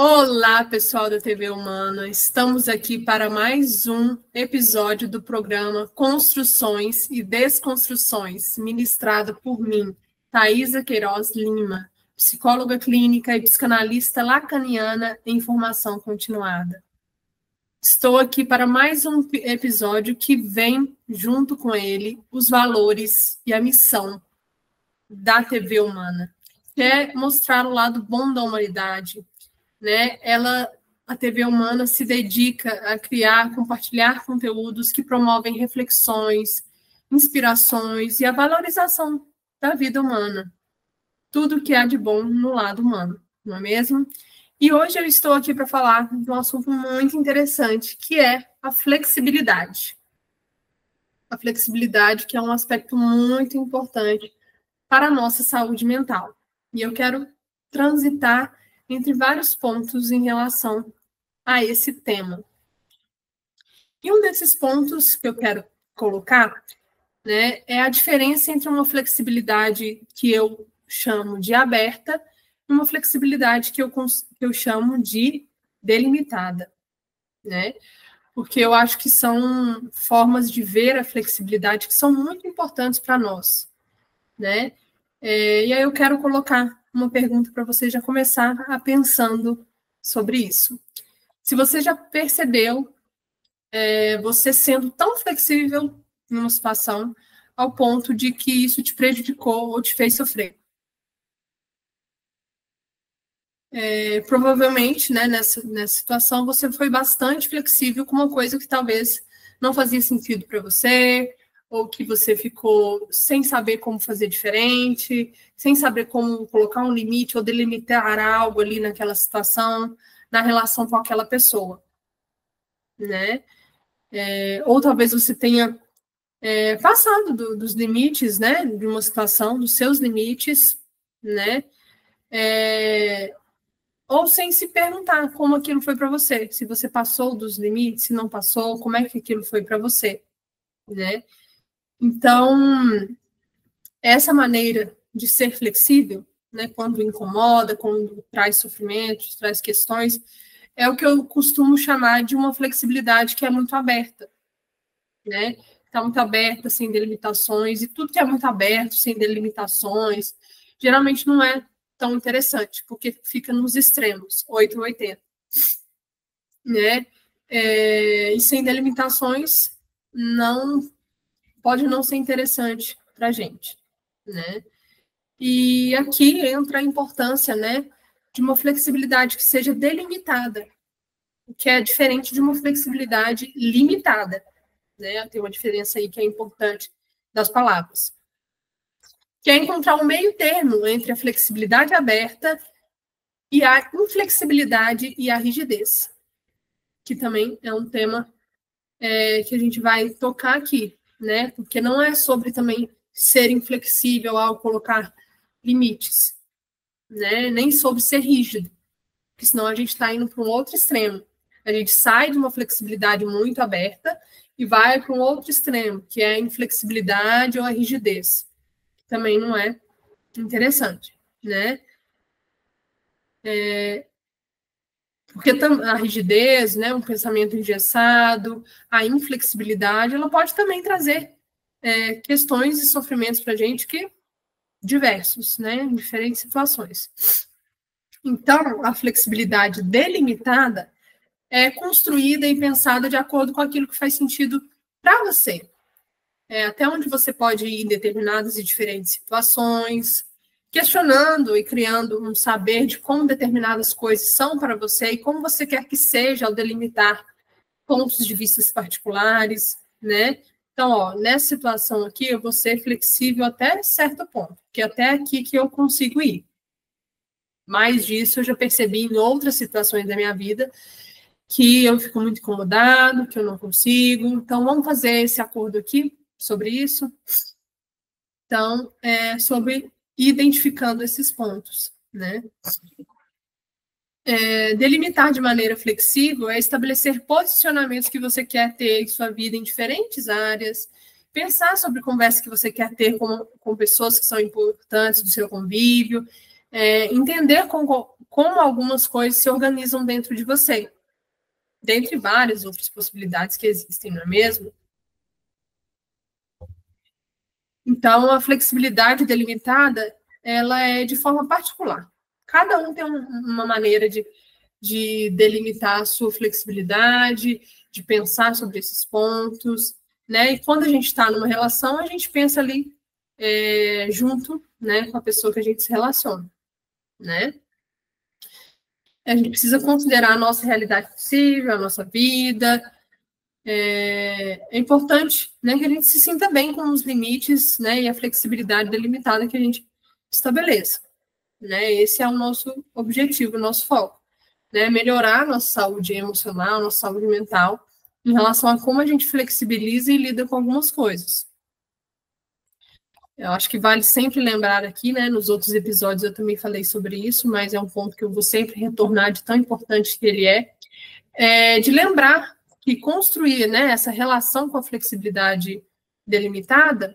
Olá, pessoal da TV Humana. Estamos aqui para mais um episódio do programa Construções e Desconstruções, ministrado por mim, Thaisa Queiroz Lima, psicóloga clínica e psicanalista lacaniana em formação continuada. Estou aqui para mais um episódio que vem, junto com ele, os valores e a missão da TV Humana, que é mostrar o lado bom da humanidade, né? A TV Humana se dedica a criar, compartilhar conteúdos que promovem reflexões, inspirações e a valorização da vida humana. Tudo que há de bom no lado humano, não é mesmo? E hoje eu estou aqui para falar de um assunto muito interessante, que é a flexibilidade. A flexibilidade, que é um aspecto muito importante para a nossa saúde mental. E eu quero transitar entre vários pontos em relação a esse tema. E um desses pontos que eu quero colocar, né, é a diferença entre uma flexibilidade que eu chamo de aberta e uma flexibilidade que eu chamo de delimitada, né? Porque eu acho que são formas de ver a flexibilidade que são muito importantes para nós, né? E aí eu quero colocar uma pergunta para você já começar pensando sobre isso. Se você já percebeu você sendo tão flexível em uma situação ao ponto de que isso te prejudicou ou te fez sofrer. Provavelmente, né, nessa situação, você foi bastante flexível com uma coisa que talvez não fazia sentido para você, ou que você ficou sem saber como fazer diferente, sem saber como colocar um limite ou delimitar algo ali naquela situação, na relação com aquela pessoa, né? Ou talvez você tenha passado dos limites, né, de uma situação, dos seus limites, né? Ou sem se perguntar como aquilo foi para você, se você passou dos limites, se não passou, como é que aquilo foi para você, né? Então, essa maneira de ser flexível, né, quando incomoda, quando traz sofrimentos, traz questões, é o que eu costumo chamar de uma flexibilidade que é muito aberta, né? Está muito aberta, sem delimitações, e tudo que é muito aberto, sem delimitações, geralmente não é tão interessante, porque fica nos extremos, 8 ou 80, né? E sem delimitações, pode não ser interessante para a gente, né? E aqui entra a importância, né, de uma flexibilidade que seja delimitada, o que é diferente de uma flexibilidade limitada, né? Tem uma diferença aí que é importante das palavras. Que é encontrar um meio termo entre a flexibilidade aberta e a inflexibilidade e a rigidez, que também é um tema que a gente vai tocar aqui, né? Porque não é sobre também ser inflexível ao colocar limites, né? Nem sobre ser rígido, porque senão a gente está indo para um outro extremo. A gente sai de uma flexibilidade muito aberta e vai para um outro extremo, que é a inflexibilidade ou a rigidez, que também não é interessante, né? Porque a rigidez, né, um pensamento engessado, a inflexibilidade, ela pode também trazer questões e sofrimentos para a gente que diversos, né, em diferentes situações. Então, a flexibilidade delimitada é construída e pensada de acordo com aquilo que faz sentido para você. Até onde você pode ir em determinadas e diferentes situações, questionando e criando um saber de como determinadas coisas são para você e como você quer que seja ao delimitar pontos de vista particulares, né? Então, ó, nessa situação aqui, eu vou ser flexível até certo ponto, que até aqui que eu consigo ir. Mais disso eu já percebi em outras situações da minha vida que eu fico muito incomodado, que eu não consigo. Então, vamos fazer esse acordo aqui sobre isso. Então, sobre identificando esses pontos, né? Delimitar de maneira flexível é estabelecer posicionamentos que você quer ter em sua vida em diferentes áreas, pensar sobre conversas que você quer ter com pessoas que são importantes do seu convívio, entender como algumas coisas se organizam dentro de você, dentre várias outras possibilidades que existem, não é mesmo? Então, a flexibilidade delimitada, ela é de forma particular. Cada um tem uma maneira de delimitar a sua flexibilidade, de pensar sobre esses pontos, né? E quando a gente está numa relação, a gente pensa ali junto, né, com a pessoa que a gente se relaciona, né? A gente precisa considerar a nossa realidade possível, a nossa vida. É importante, né, que a gente se sinta bem com os limites, né, e a flexibilidade delimitada que a gente estabeleça, né? Esse é o nosso objetivo, o nosso foco, né? Melhorar a nossa saúde emocional, nossa saúde mental, em relação a como a gente flexibiliza e lida com algumas coisas. Eu acho que vale sempre lembrar aqui, né? Nos outros episódios eu também falei sobre isso, mas é um ponto que eu vou sempre retornar de tão importante que ele de lembrar que construir, né, essa relação com a flexibilidade delimitada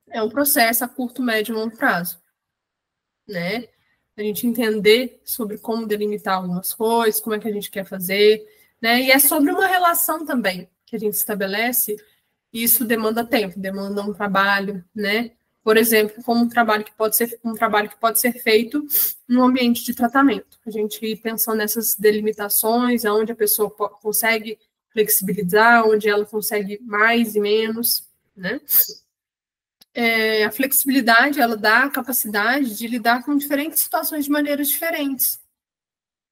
é um processo a curto, médio e longo prazo, né? A gente entender sobre como delimitar algumas coisas, como é que a gente quer fazer, né? E é sobre uma relação também que a gente estabelece, e isso demanda tempo, demanda um trabalho, né? Por exemplo, como um trabalho que pode ser feito no ambiente de tratamento. A gente ir pensando nessas delimitações, aonde a pessoa consegue flexibilizar, onde ela consegue mais e menos, né? A flexibilidade, ela dá a capacidade de lidar com diferentes situações de maneiras diferentes,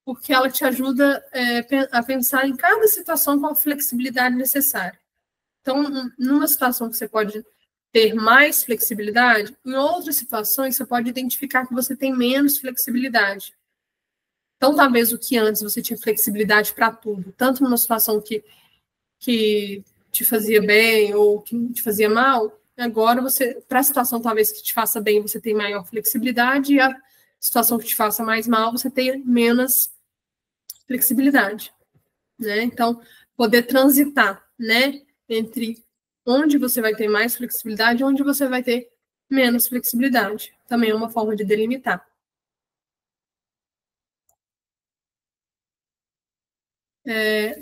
porque ela te ajuda a pensar em cada situação com a flexibilidade necessária. Então, numa situação que você pode ter mais flexibilidade, em outras situações você pode identificar que você tem menos flexibilidade. Então, talvez o que antes você tinha flexibilidade para tudo, tanto numa situação que te fazia bem ou que te fazia mal, agora você, para a situação talvez que te faça bem, você tem maior flexibilidade, e a situação que te faça mais mal, você tem menos flexibilidade, né? Então, poder transitar, né, entre onde você vai ter mais flexibilidade e onde você vai ter menos flexibilidade. Também é uma forma de delimitar.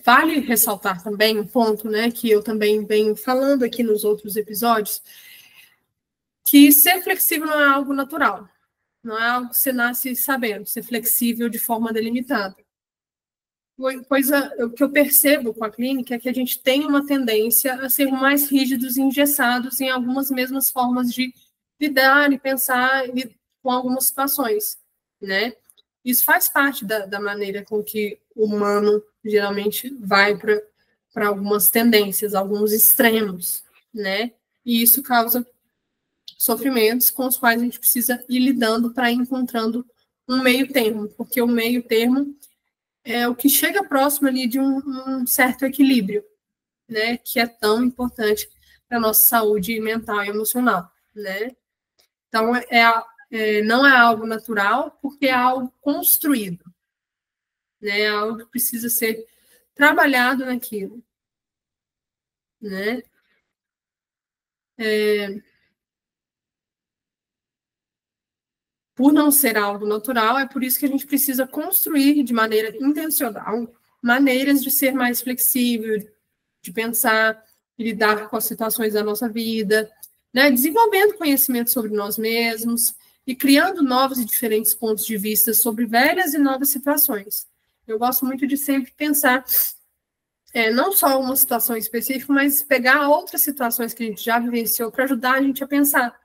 Vale ressaltar também um ponto, né, que eu também venho falando aqui nos outros episódios, que ser flexível não é algo natural, não é algo que você nasce sabendo, ser flexível de forma delimitada. O que eu percebo com a clínica é que a gente tem uma tendência a ser mais rígidos e engessados em algumas mesmas formas de lidar e pensar com algumas situações, né? Isso faz parte da maneira com que o humano geralmente vai para algumas tendências, alguns extremos, né? E isso causa sofrimentos com os quais a gente precisa ir lidando para ir encontrando um meio termo, porque o meio termo é o que chega próximo ali de um certo equilíbrio, né, que é tão importante para a nossa saúde mental e emocional, né? Então, não é algo natural, porque é algo construído, né? É algo que precisa ser trabalhado naquilo, né? Por não ser algo natural, é por isso que a gente precisa construir de maneira intencional maneiras de ser mais flexível, de pensar e lidar com as situações da nossa vida, né? Desenvolvendo conhecimento sobre nós mesmos e criando novos e diferentes pontos de vista sobre velhas e novas situações. Eu gosto muito de sempre pensar não só uma situação específica, mas pegar outras situações que a gente já vivenciou para ajudar a gente a pensar.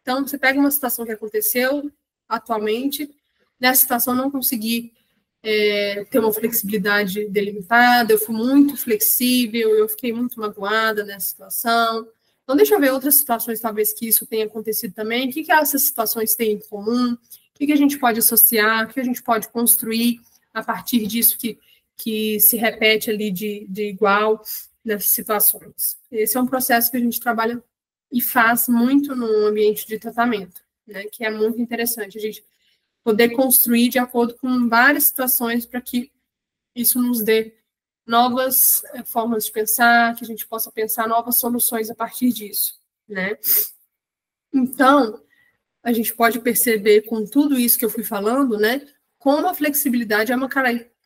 Então, você pega uma situação que aconteceu atualmente, nessa situação eu não consegui ter uma flexibilidade delimitada, eu fui muito flexível, eu fiquei muito magoada nessa situação. Então, deixa eu ver outras situações, talvez, que isso tenha acontecido também. O que essas situações têm em comum? O que a gente pode associar? O que a gente pode construir a partir disso que se repete ali de igual nessas situações? Esse é um processo que a gente trabalha e faz muito no ambiente de tratamento, né? Que é muito interessante a gente poder construir de acordo com várias situações para que isso nos dê novas formas de pensar, que a gente possa pensar novas soluções a partir disso, né? Então, a gente pode perceber com tudo isso que eu fui falando, né? como a flexibilidade é uma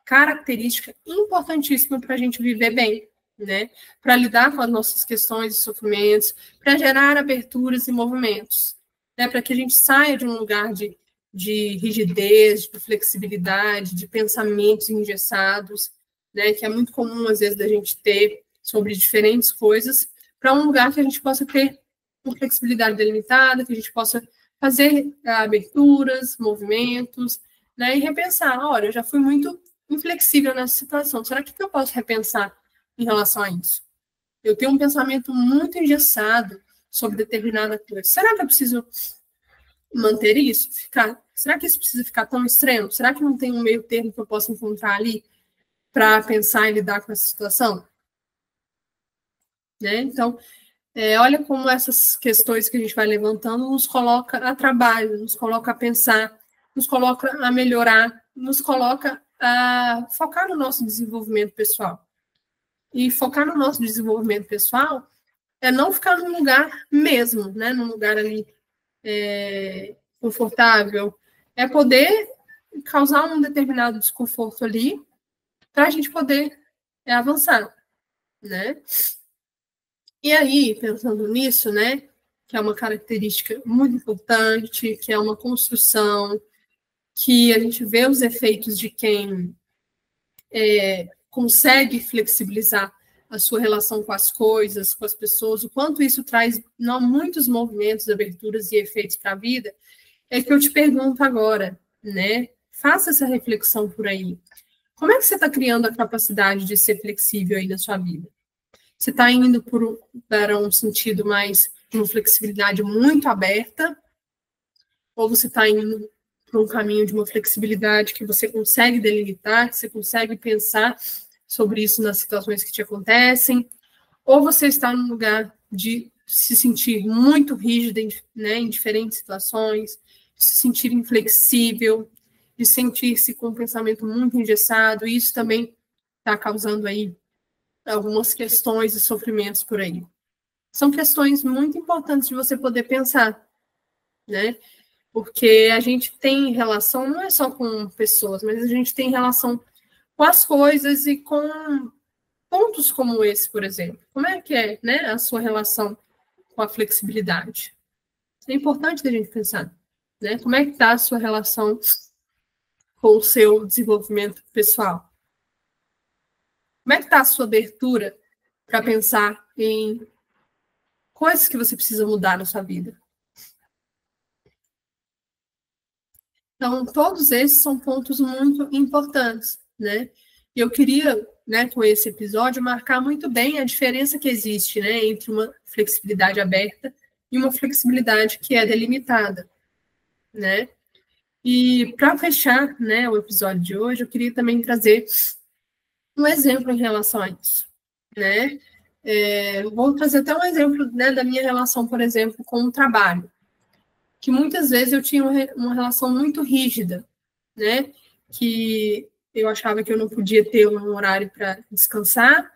característica importantíssima para a gente viver bem, né? Para lidar com as nossas questões e sofrimentos, para gerar aberturas e movimentos, né? Para que a gente saia de um lugar de rigidez, de flexibilidade, de pensamentos engessados, né? Que é muito comum, às vezes, da gente ter sobre diferentes coisas, para um lugar que a gente possa ter uma flexibilidade delimitada, que a gente possa fazer aberturas, movimentos, né? E repensar, olha, eu já fui muito inflexível nessa situação, será que eu posso repensar em relação a isso? Eu tenho um pensamento muito engessado sobre determinada coisa. Será que eu preciso manter isso? Será que isso precisa ficar tão extremo? Será que não tem um meio termo que eu possa encontrar ali para pensar e lidar com essa situação? Né? Então, olha como essas questões que a gente vai levantando nos coloca a trabalho, nos coloca a pensar, nos coloca a melhorar, nos coloca a focar no nosso desenvolvimento pessoal. E focar no nosso desenvolvimento pessoal é não ficar num lugar mesmo, né? Num lugar ali confortável. É poder causar um determinado desconforto ali para a gente poder avançar, né? E aí, pensando nisso, né, que é uma característica muito importante, que é uma construção, que a gente vê os efeitos de quem consegue flexibilizar a sua relação com as coisas, com as pessoas, o quanto isso traz muitos movimentos, aberturas e efeitos para a vida, é que eu te pergunto agora, né? Faça essa reflexão por aí. Como é que você está criando a capacidade de ser flexível aí na sua vida? Você está indo para um sentido mais de uma flexibilidade muito aberta, ou você está indo para um caminho de uma flexibilidade que você consegue delimitar, que você consegue pensar sobre isso nas situações que te acontecem, ou você está num lugar de se sentir muito rígido, né, em diferentes situações, de se sentir inflexível, de sentir-se com um pensamento muito engessado, e isso também está causando aí algumas questões e sofrimentos por aí. São questões muito importantes de você poder pensar, né? Porque a gente tem relação, não é só com pessoas, mas a gente tem relação com as coisas e com pontos como esse, por exemplo. Como é que é, né, a sua relação com a flexibilidade? É importante da gente pensar, né? Como é que está a sua relação com o seu desenvolvimento pessoal? Como é que está a sua abertura para pensar em coisas que você precisa mudar na sua vida? Então, todos esses são pontos muito importantes, né? E eu queria, né, com esse episódio, marcar muito bem a diferença que existe, né, entre uma flexibilidade aberta e uma flexibilidade que é delimitada, né? E para fechar, né, o episódio de hoje, eu queria também trazer um exemplo em relação a isso, né? Vou trazer até um exemplo, né, da minha relação, por exemplo, com o trabalho, que muitas vezes eu tinha uma relação muito rígida, né? Que eu achava que eu não podia ter um horário para descansar,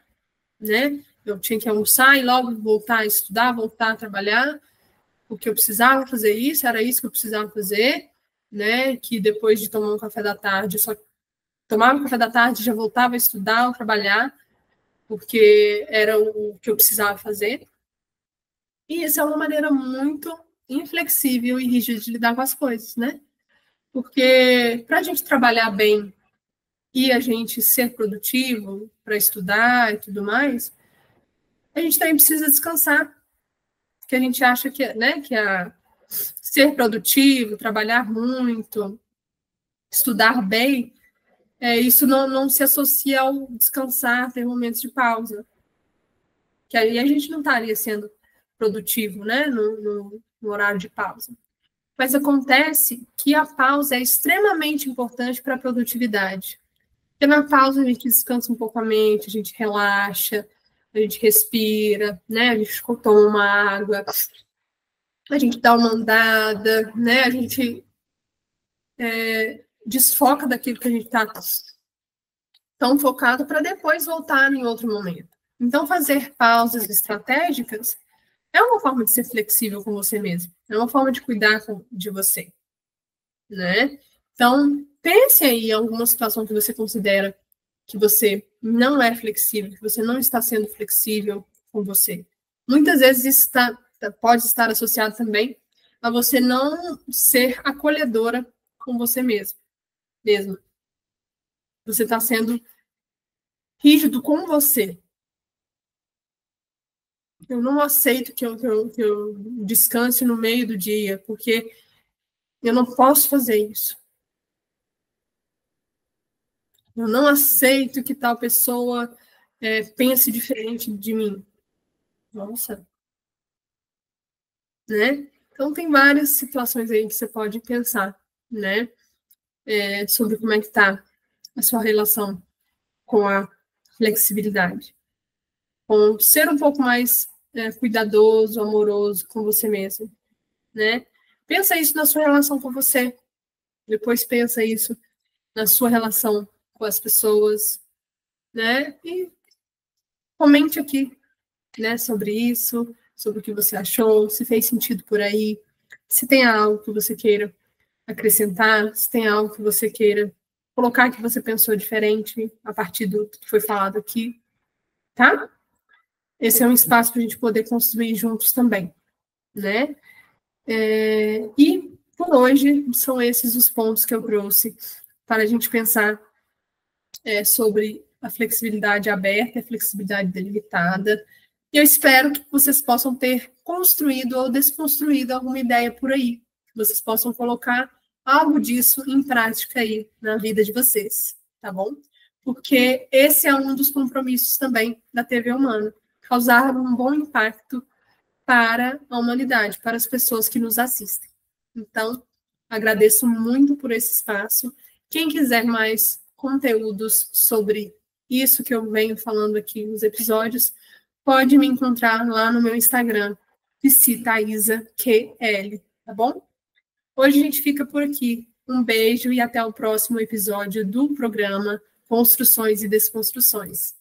né? Eu tinha que almoçar e logo voltar a estudar, voltar a trabalhar, porque eu precisava fazer isso, era isso que eu precisava fazer, né? Que depois de tomar um café da tarde, eu só tomava um café da tarde, já voltava a estudar ou trabalhar, porque era o que eu precisava fazer. E isso é uma maneira muito inflexível e rígida de lidar com as coisas, né? Porque para a gente trabalhar bem e a gente ser produtivo para estudar e tudo mais, a gente também precisa descansar. Porque a gente acha que, né, que ser produtivo, trabalhar muito, estudar bem, isso não se associa ao descansar, ter momentos de pausa. Que aí a gente não estaria sendo produtivo, né, no horário de pausa. Mas acontece que a pausa é extremamente importante para a produtividade. Porque na pausa a gente descansa um pouco a mente, a gente relaxa, a gente respira, né? A gente toma uma água, a gente dá uma andada, né? A gente desfoca daquilo que a gente está tão focado para depois voltar em outro momento. Então, fazer pausas estratégicas é uma forma de ser flexível com você mesmo. É uma forma de cuidar de você, né? Então, pense aí em alguma situação que você considera que você não é flexível, que você não está sendo flexível com você. Muitas vezes isso pode estar associado também a você não ser acolhedora com você mesmo. Você está sendo rígido com você. Eu não aceito que eu descanse no meio do dia, porque eu não posso fazer isso. Eu não aceito que tal pessoa pense diferente de mim. Nossa. Né? Então, tem várias situações aí que você pode pensar, né? Sobre como é que está a sua relação com a flexibilidade. Com ser um pouco mais cuidadoso, amoroso com você mesmo, né? Pensa isso na sua relação com você. Depois pensa isso na sua relação com as pessoas, né? E comente aqui, né, sobre isso, sobre o que você achou, se fez sentido por aí, se tem algo que você queira acrescentar, se tem algo que você queira colocar que você pensou diferente a partir do que foi falado aqui, tá? Esse é um espaço para a gente poder construir juntos também, né? E por hoje são esses os pontos que eu trouxe para a gente pensar sobre a flexibilidade aberta e a flexibilidade delimitada. E eu espero que vocês possam ter construído ou desconstruído alguma ideia por aí, que vocês possam colocar algo disso em prática aí na vida de vocês, tá bom? Porque esse é um dos compromissos também da TV Humana, causar um bom impacto para a humanidade, para as pessoas que nos assistem. Então, agradeço muito por esse espaço. Quem quiser mais conteúdos sobre isso que eu venho falando aqui nos episódios, pode me encontrar lá no meu Instagram, psitaisaQL, tá bom? Hoje a gente fica por aqui. Um beijo e até o próximo episódio do programa Construções e Desconstruções.